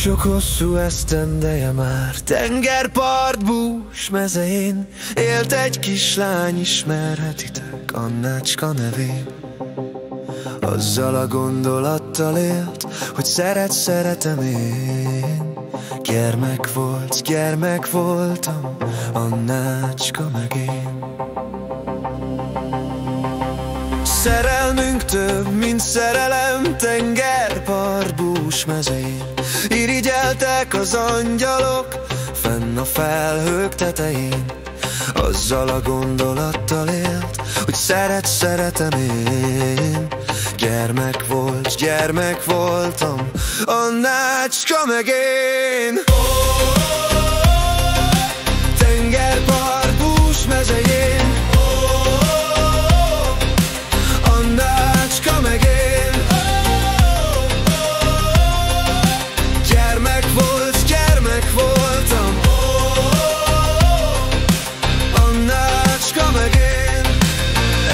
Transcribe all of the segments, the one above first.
Sok hosszú esztendeje már tengerpart bús mezején élt egy kislány, ismerhetitek Annácska nevén. Azzal a gondolattal élt, hogy szeretem én. Gyermek voltam, Annácska meg én. Szerelmünk több, mint szerelem, tengerpart bús mezején. Irigyeltek az angyalok, fenn a felhők tetején. Azzal a gondolattal élt, hogy szeretem én. Gyermek voltam, Annácska meg én. Tengerpart bús mezején, Annácska meg én. Gyermek voltam, Annácska meg én.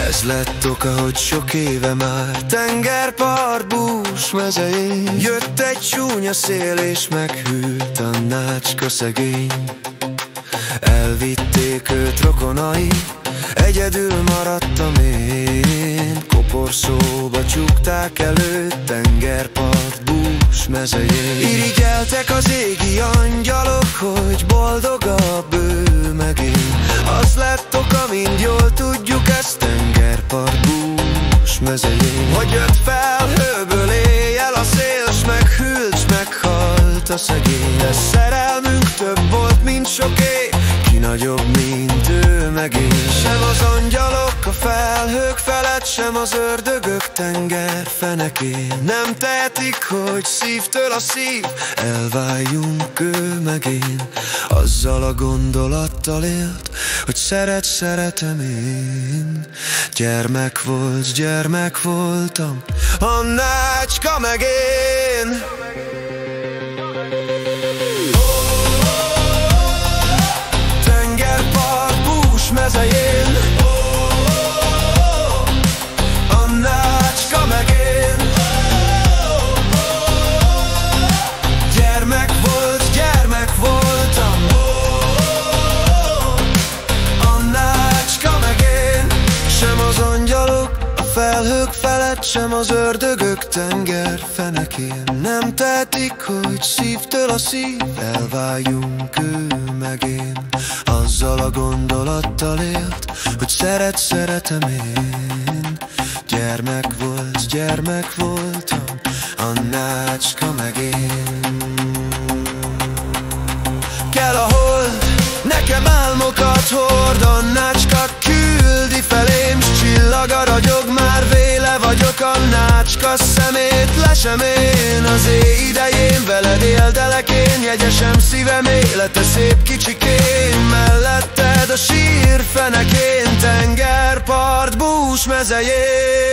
Ez lett oka, hogy sok éve már tengerpart bús mezején. Jött egy csúnya szél és meghűlt Annácska szegény. Elvitték őt rokonai, egyedül maradtam én. Koporszóba csukták előtt tengerpart bús mezején. Irigyeltek az égi angyalok, hogy boldogabb ő meg én. Az lett oka, mind jól tudjuk, ez tengerpart bús mezején. Hogy jött felhőből éjjel a szél, s meghűlt, s meghalt a szegény. Ez szerelmünk több volt, mint soké, ki nagyobb, mint ő meg én. Sem az angyalok a felhők felett, sem az ördögök tengerfenekén nem tehetik, hogy szívtől a szív elváljunk ő meg én. Azzal a gondolattal élt, hogy szeretem én. Gyermek voltam, Annácska meg én. Tengerpart bús mezején, Annácska meg én. Gyermek voltam, Annácska meg én. Sem az angyalok a felhők felett, sem az ördögök tengerfenekén nem tehetik, hogy szívtől a szív elváljunk ő meg én. Azzal a gondolattal élt, hogy szeretem én. Gyermek voltam, Annácska meg én. Kell a hold, nekem álmokat hord, Annácska küldi felém, s csillag a ragyog, már véle vagyok Annácska szemét. Lesem én az éj idején, veled éltelek én, jegyesem szívem élete szép kicsikén. Melletted a sír fenekén, tengerpart bús mezején.